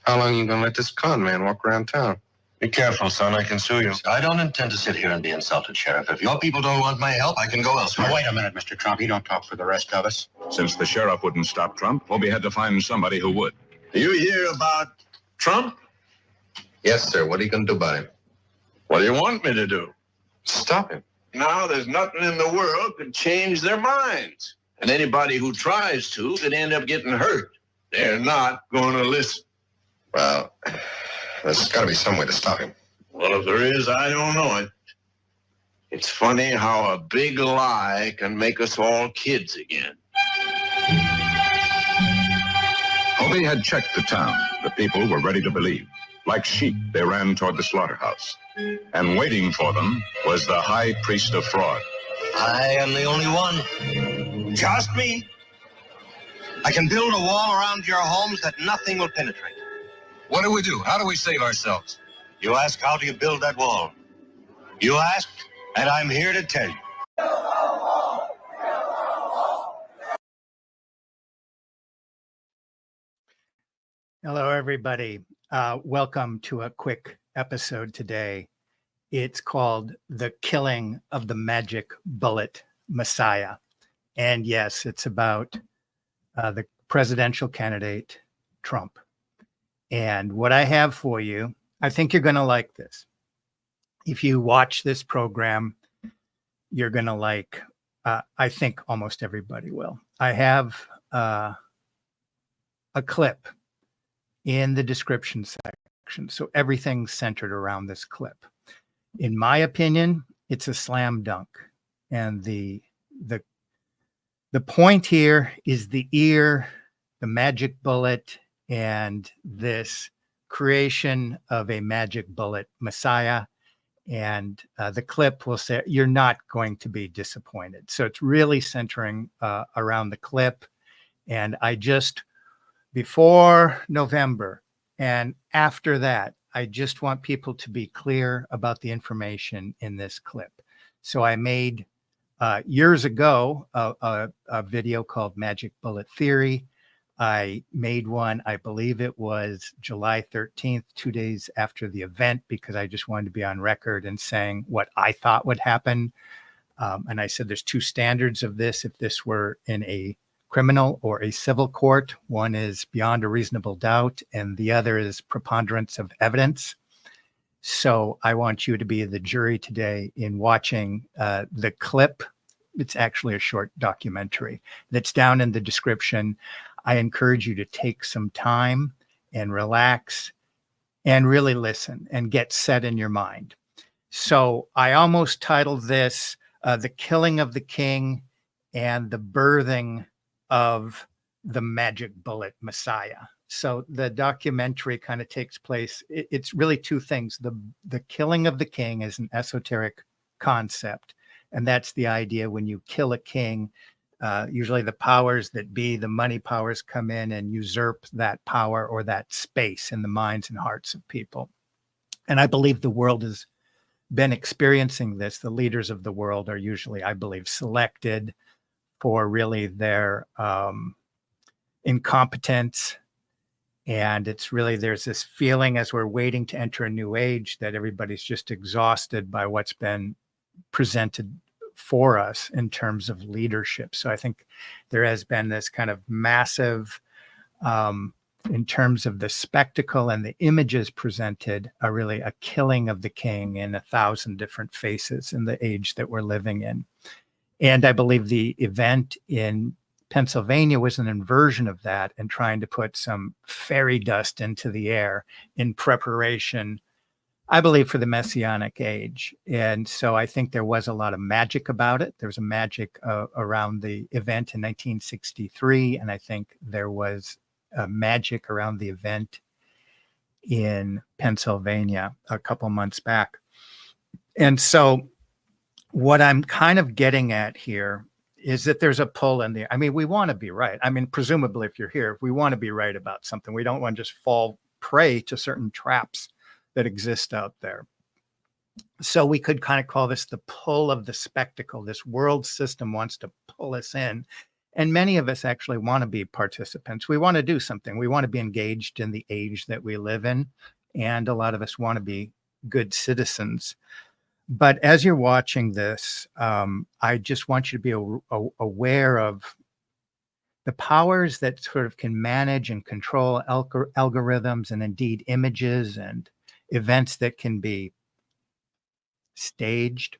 How long are you going to let this con man walk around town? Be careful, son. I can sue you. I don't intend to sit here and be insulted, Sheriff. If your people don't want my help, I can go elsewhere. Now, wait a minute, Mr. Trump. You don't talk for the rest of us. Since the sheriff wouldn't stop Trump, Hobie had to find somebody who would. Do you hear about Trump? Yes, sir. What are you going to do about him? What do you want me to do? Stop him. Now, there's nothing in the world could change their minds. And anybody who tries to could end up getting hurt. They're not going to listen. Well, there's got to be some way to stop him. Well, if there is, I don't know it. It's funny how a big lie can make us all kids again. Hobie had checked the town. The people were ready to believe. Like sheep, they ran toward the slaughterhouse. And waiting for them was the high priest of fraud. I am the only one. Just me? I can build a wall around your homes that nothing will penetrate. What do we do? How do we save ourselves? You ask, how do you build that wall? You asked, and I'm here to tell you. Hello, everybody. Welcome to a quick episode today. It's called The Killing of the Magic Bullet Messiah. And yes, it's about the presidential candidate, Trump. And what I have for you, I think you're going to like this. If you watch this program, you're going to like, I think almost everybody will. I have a clip in the description section. So everything's centered around this clip. In my opinion, it's a slam dunk. And the point here is the ear, the magic bullet, and this creation of a magic bullet Messiah. And the clip will say, you're not going to be disappointed. So it's really centering around the clip. And I just, before November and after that, I just want people to be clear about the information in this clip. So I made years ago a video called Magic Bullet Theory. I made one, I believe it was July 13th, 2 days after the event, because I just wanted to be on record and saying what I thought would happen. And I said there's two standards of this. If this were in a criminal or a civil court, one is beyond a reasonable doubt, and the other is preponderance of evidence. So I want you to be the jury today in watching the clip. It's actually a short documentary that's down in the description. I encourage you to take some time and relax and really listen and get set in your mind. So I almost titled this The Killing of the King and the Birthing of the Magic Bullet Messiah. So the documentary kind of takes place. It's really two things. The killing of the king is an esoteric concept. And that's the idea when you kill a king, usually the powers that be, the money powers come in and usurp that power or that space in the minds and hearts of people. And I believe the world has been experiencing this. The leaders of the world are usually, I believe, selected for really their incompetence. And it's really, there's this feeling as we're waiting to enter a new age that everybody's just exhausted by what's been presented for us in terms of leadership. So I think there has been this kind of massive, in terms of the spectacle and the images presented, are really a killing of the king in 1,000 different faces in the age that we're living in. And I believe the event in Pennsylvania was an inversion of that and trying to put some fairy dust into the air in preparation, I believe, for the Messianic age. And so I think there was a lot of magic about it. There was a magic around the event in 1963. And I think there was a magic around the event in Pennsylvania a couple months back. And so what I'm kind of getting at here is that there's a pull in the, I mean, we want to be right. I mean, presumably if you're here, we want to be right about something. We don't want to just fall prey to certain traps that exist out there. So we could kind of call this the pull of the spectacle. This world system wants to pull us in And many of us actually want to be participants. We want to do something. We want to be engaged in the age that we live in. And a lot of us want to be good citizens. But as you're watching this, I just want you to be aware of the powers that sort of can manage and control algorithms and indeed images and events that can be staged.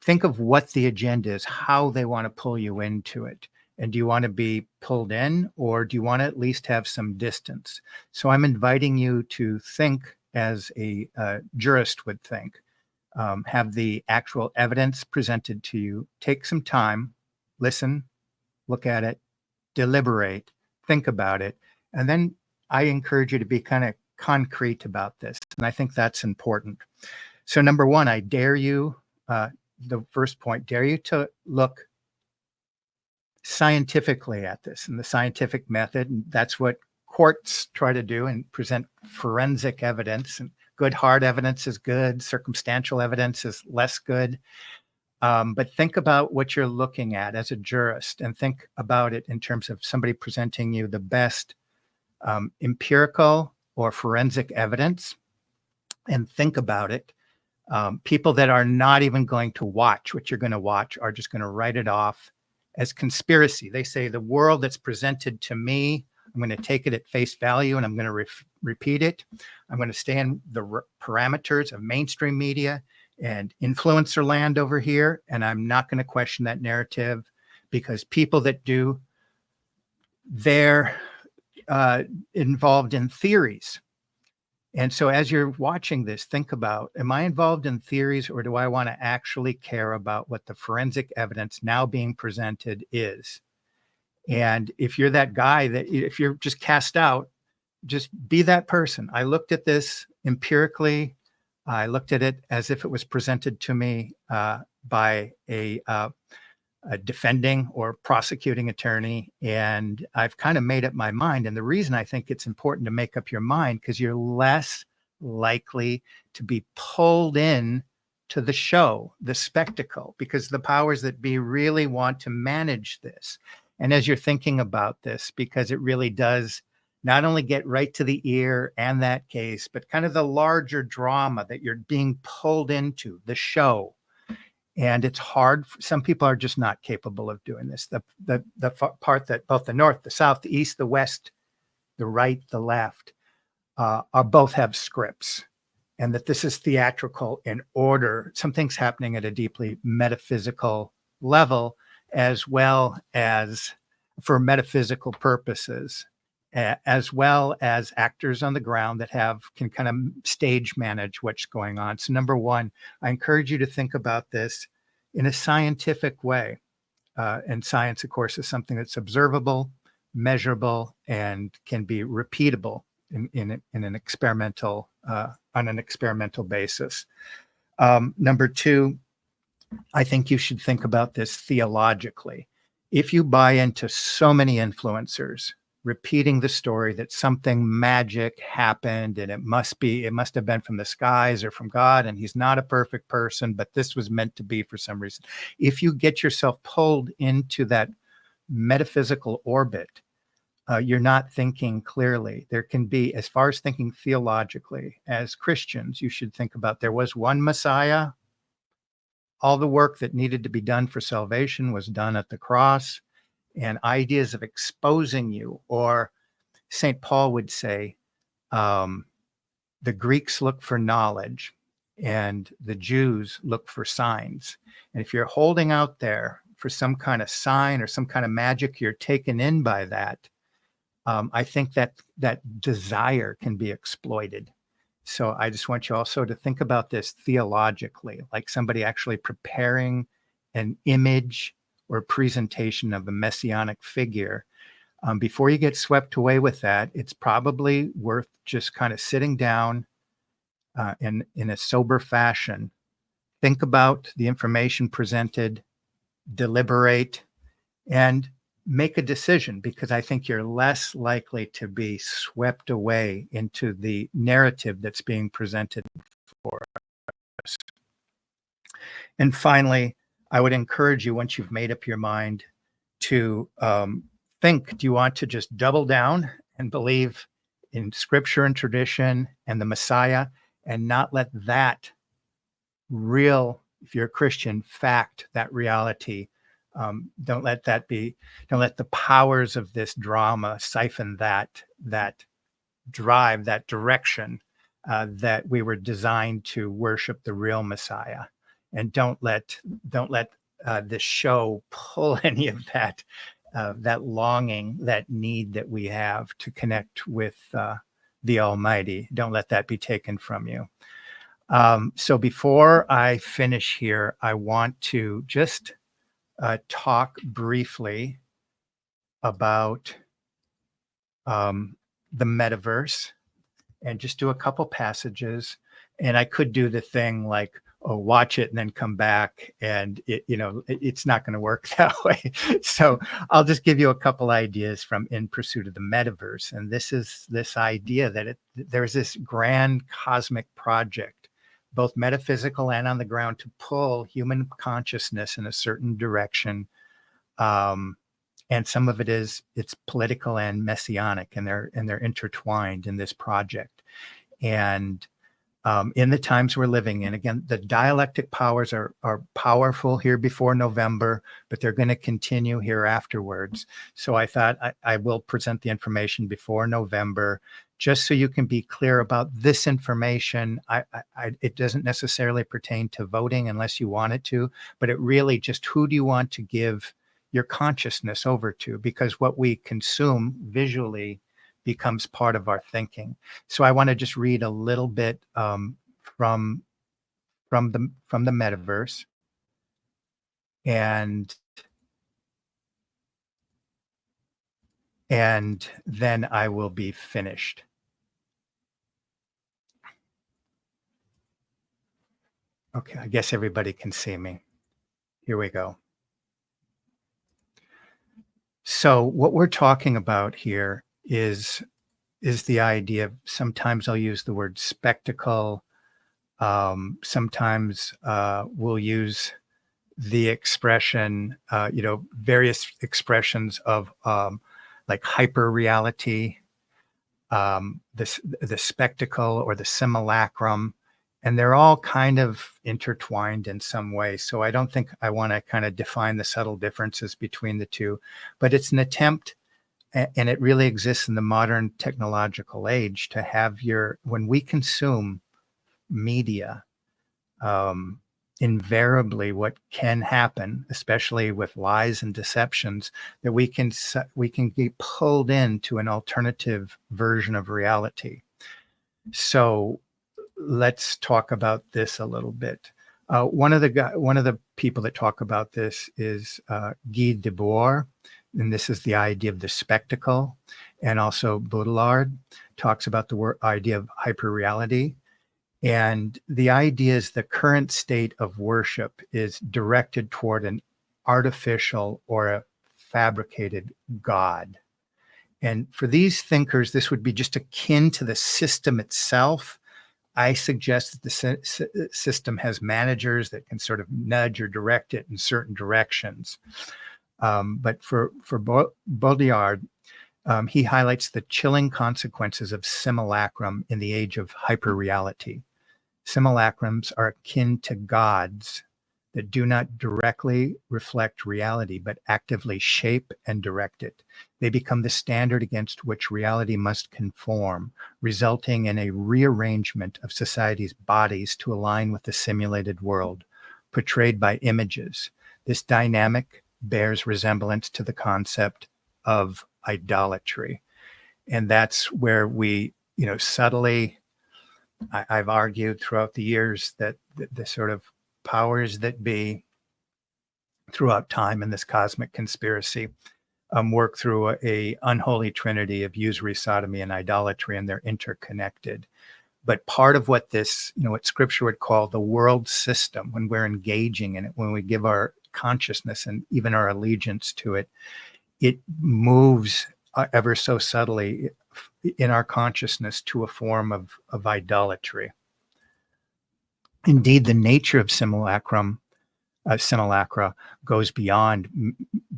Think of what the agenda is, how they want to pull you into it. And do you want to be pulled in, or do you want to at least have some distance? So I'm inviting you to think as a jurist would think. Have the actual evidence presented to you. Take some time, listen, look at it, deliberate, think about it. And then I encourage you to be kind of concrete about this. And I think that's important. So number one, I dare you, the first point, dare you to look scientifically at this and the scientific method. And that's what courts try to do and present forensic evidence. And good hard evidence is good. Circumstantial evidence is less good. But think about what you're looking at as a jurist, and think about it in terms of somebody presenting you the best empirical or forensic evidence, and think about it. People that are not even going to watch what you're going to watch are just going to write it off as conspiracy. They say the world that's presented to me, I'm going to take it at face value and I'm going to repeat it. I'm going to stay in the parameters of mainstream media and influencer land over here. And I'm not going to question that narrative, because people that do, they're involved in theories. And so as you're watching this, think about, am I involved in theories, or do I want to actually care about what the forensic evidence now being presented is? And if you're that guy, that if you're just cast out, just be that person. I looked at this empirically. I looked at it as if it was presented to me by a defending or prosecuting attorney, and I've kind of made up my mind. And the reason I think it's important to make up your mind, because you're less likely to be pulled in to the show, the spectacle, because the powers that be really want to manage this. And as you're thinking about this, because it really does not only get right to the ear and that case, but kind of the larger drama that you're being pulled into, the show. And it's hard. Some people are just not capable of doing this. The part that both the North, the South, the East, the West, the right, the left, are both have scripts, and that this is theatrical in order. Something's happening at a deeply metaphysical level, as well as for metaphysical purposes, as well as actors on the ground that can kind of stage manage what's going on. So number one, I encourage you to think about this in a scientific way. And science, of course, is something that's observable, measurable, and can be repeatable in an experimental, on an experimental basis. Number two, I think you should think about this theologically. If you buy into so many influencers repeating the story that something magic happened and it must have been from the skies or from God, and he's not a perfect person, but this was meant to be for some reason. If you get yourself pulled into that metaphysical orbit, you're not thinking clearly. There can be, as far as thinking theologically, as Christians, you should think about there was one Messiah. All the work that needed to be done for salvation was done at the cross. And ideas of exposing you, or St. Paul would say, the Greeks look for knowledge and the Jews look for signs. And if you're holding out there for some kind of sign or some kind of magic, you're taken in by that. I think that desire can be exploited. So I just want you also to think about this theologically, like somebody actually preparing an image or presentation of a messianic figure. Before you get swept away with that, it's probably worth just kind of sitting down in a sober fashion. Think about the information presented, deliberate, and make a decision, because I think you're less likely to be swept away into the narrative that's being presented for us. And finally, I would encourage you, once you've made up your mind, to think, do you want to just double down and believe in scripture and tradition and the Messiah and not let that real, if you're a Christian, fact, that reality, don't let the powers of this drama siphon that drive, that direction, that we were designed to worship the real Messiah. And don't let this show pull any of that longing, that need that we have to connect with the Almighty. Don't let that be taken from you. So before I finish here, I want to just talk briefly about the metaverse and just do a couple passages. And I could do the thing like, oh, watch it and then come back, and it's not going to work that way. So I'll just give you a couple ideas from In Pursuit of the Metaverse. And this is this idea that there's this grand cosmic project, both metaphysical and on the ground, to pull human consciousness in a certain direction. And some of it's political and messianic, and they're intertwined in this project. And in the times we're living in, again, the dialectic powers are powerful here before November, but they're going to continue here afterwards. So I thought I will present the information before November, just so you can be clear about this information. It doesn't necessarily pertain to voting unless you want it to, but it really just, who do you want to give your consciousness over to? Because what we consume visually becomes part of our thinking. So I want to just read a little bit from the metaverse, and then I will be finished. Okay, I guess everybody can see me. Here we go. So what we're talking about here is the idea of, sometimes I'll use the word spectacle. Sometimes we'll use the expression, various expressions of like hyper reality, the spectacle or the simulacrum, and they're all kind of intertwined in some way. So I don't think I want to kind of define the subtle differences between the two, but it's an attempt, and it really exists in the modern technological age, to have when we consume media, invariably what can happen, especially with lies and deceptions, that we can be pulled into an alternative version of reality. So let's talk about this a little bit. One of the people that talk about this is Guy Debord, and this is the idea of the spectacle. And also Baudrillard talks about the idea of hyperreality. And the idea is the current state of worship is directed toward an artificial or a fabricated God. And for these thinkers, this would be just akin to the system itself. I suggest that the system has managers that can sort of nudge or direct it in certain directions. But for Baudrillard, he highlights the chilling consequences of simulacrum in the age of hyperreality. Simulacrums are akin to gods that do not directly reflect reality, but actively shape and direct it. They become the standard against which reality must conform, resulting in a rearrangement of society's bodies to align with the simulated world, portrayed by images. This dynamic bears resemblance to the concept of idolatry. And that's where we, subtly, I've argued throughout the years that the sort of powers that be throughout time in this cosmic conspiracy work through a unholy trinity of usury, sodomy, and idolatry, and they're interconnected. But part of what this, what Scripture would call the world system, when we're engaging in it, when we give our consciousness and even our allegiance to it, it moves ever so subtly in our consciousness to a form of idolatry. Indeed, the nature of simulacrum simulacra goes beyond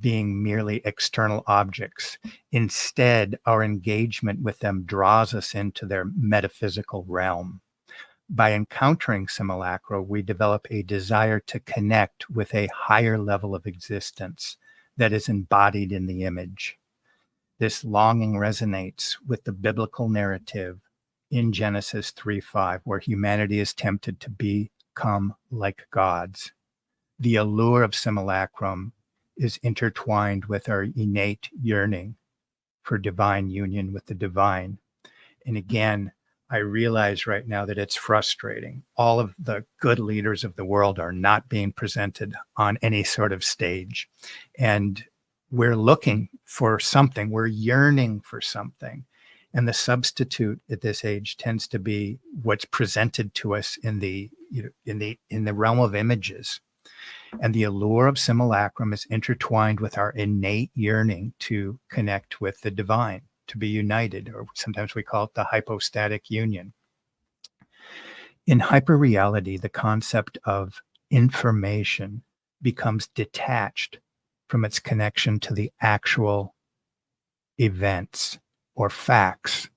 being merely external objects. Instead, our engagement with them draws us into their metaphysical realm. By encountering simulacra, we develop a desire to connect with a higher level of existence that is embodied in the image. This longing resonates with the biblical narrative in Genesis 3:5, where humanity is tempted to become like gods. The allure of simulacrum is intertwined with our innate yearning for divine union with the divine. And again, I realize right now that it's frustrating. All of the good leaders of the world are not being presented on any sort of stage. And we're looking for something, we're yearning for something. And the substitute at this age tends to be what's presented to us in the realm of images. And the allure of simulacrum is intertwined with our innate yearning to connect with the divine, to be united, or sometimes we call it the hypostatic union. In hyperreality, the concept of information becomes detached from its connection to the actual events or facts.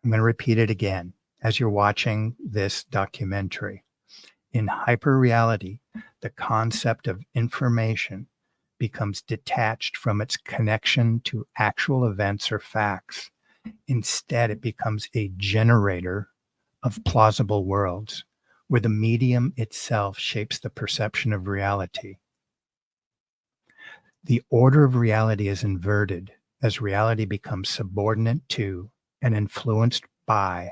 I'm going to repeat it again as you're watching this documentary. In hyperreality, the concept of information becomes detached from its connection to actual events or facts. Instead, it becomes a generator of plausible worlds, where the medium itself shapes the perception of reality. The order of reality is inverted as reality becomes subordinate to and influenced by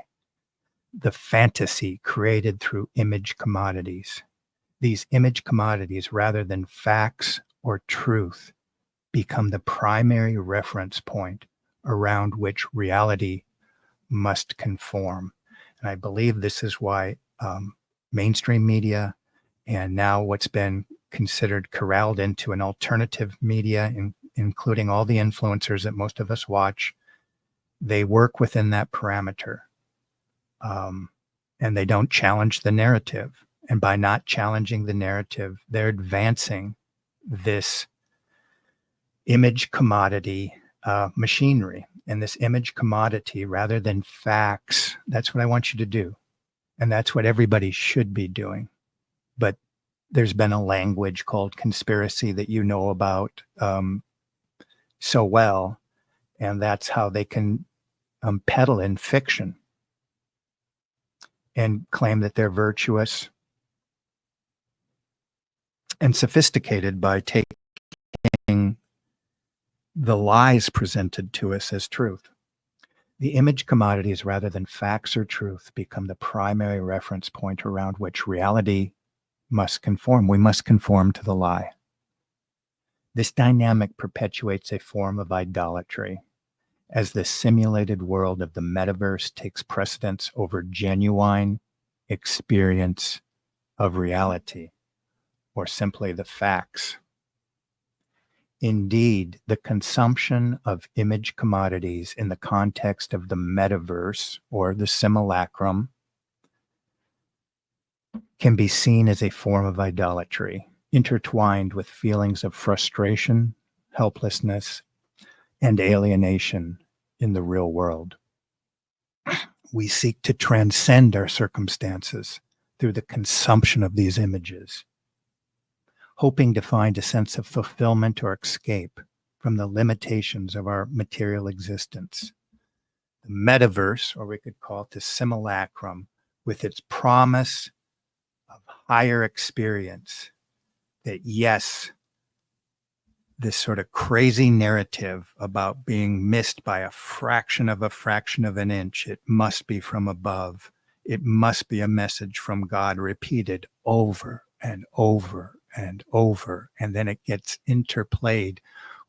the fantasy created through image commodities. These image commodities, rather than facts or truth, become the primary reference point around which reality must conform. And I believe this is why mainstream media and now what's been considered corralled into an alternative media, including all the influencers that most of us watch, they work within that parameter. And they don't challenge the narrative. And by not challenging the narrative, they're advancing this image commodity machinery. And this image commodity, rather than facts, that's what I want you to do. And that's what everybody should be doing. But there's been a language called conspiracy that you know about so well. And that's how they can peddle in fiction and claim that they're virtuous and sophisticated by taking the lies presented to us as truth. The image commodities, rather than facts or truth, become the primary reference point around which reality must conform. We must conform to the lie. This dynamic perpetuates a form of idolatry, as the simulated world of the metaverse takes precedence over genuine experience of reality, or simply the facts. Indeed, the consumption of image commodities in the context of the metaverse or the simulacrum can be seen as a form of idolatry, intertwined with feelings of frustration, helplessness, and alienation in the real world. We seek to transcend our circumstances through the consumption of these images, hoping to find a sense of fulfillment or escape from the limitations of our material existence. The metaverse, or we could call it the simulacrum, with its promise of higher experience, that yes, this sort of crazy narrative about being missed by a fraction of an inch, it must be from above. It must be a message from God repeated over and over and over. And then it gets interplayed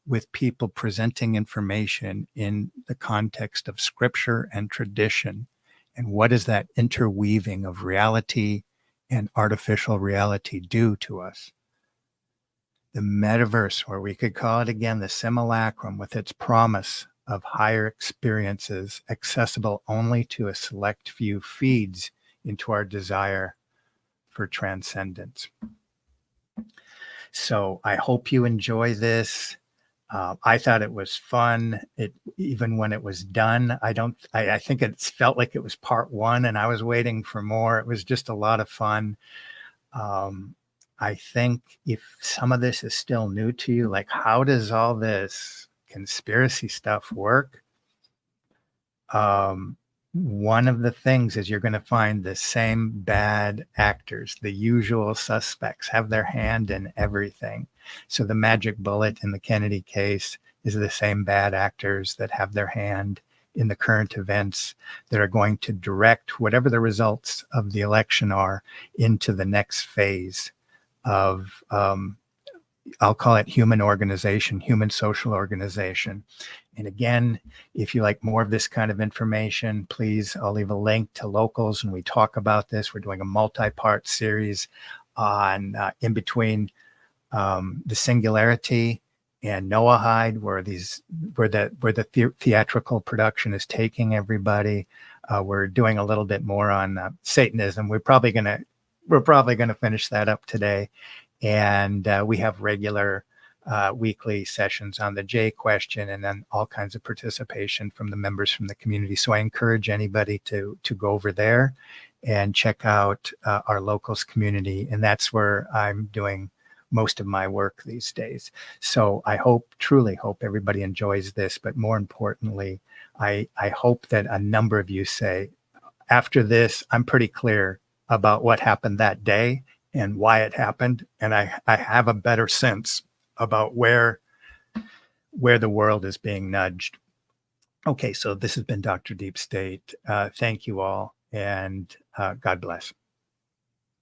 with people presenting information in the context of scripture and tradition. And what does that interweaving of reality and artificial reality do to us? The metaverse, or we could call it again the simulacrum, with its promise of higher experiences accessible only to a select few, feeds into our desire for transcendence. So I hope you enjoy this. I thought it was fun. Even when it was done, I think it felt like it was part one and I was waiting for more. It was just a lot of fun. I think if some of this is still new to you, like how does all this conspiracy stuff work? One of the things is you're going to find the same bad actors, the usual suspects, have their hand in everything. So the magic bullet in the Kennedy case is the same bad actors that have their hand in the current events that are going to direct whatever the results of the election are into the next phase of, I'll call it human organization, human social organization. And again, if you like more of this kind of information, please, I'll leave a link to Locals and we talk about this. We're doing a multi-part series on in between the Singularity and Noahide, where the theatrical production is taking everybody. We're doing a little bit more on Satanism. We're probably gonna finish that up today. And we have regular weekly sessions on the J question, and then all kinds of participation from the members from the community. So I encourage anybody to go over there and check out our Locals community. And that's where I'm doing most of my work these days. So I truly hope everybody enjoys this. But more importantly, I hope that a number of you say, after this, I'm pretty clear about what happened that day and why it happened. And I have a better sense about where the world is being nudged. Okay, so this has been Dr. Deep State. Thank you all, and God bless.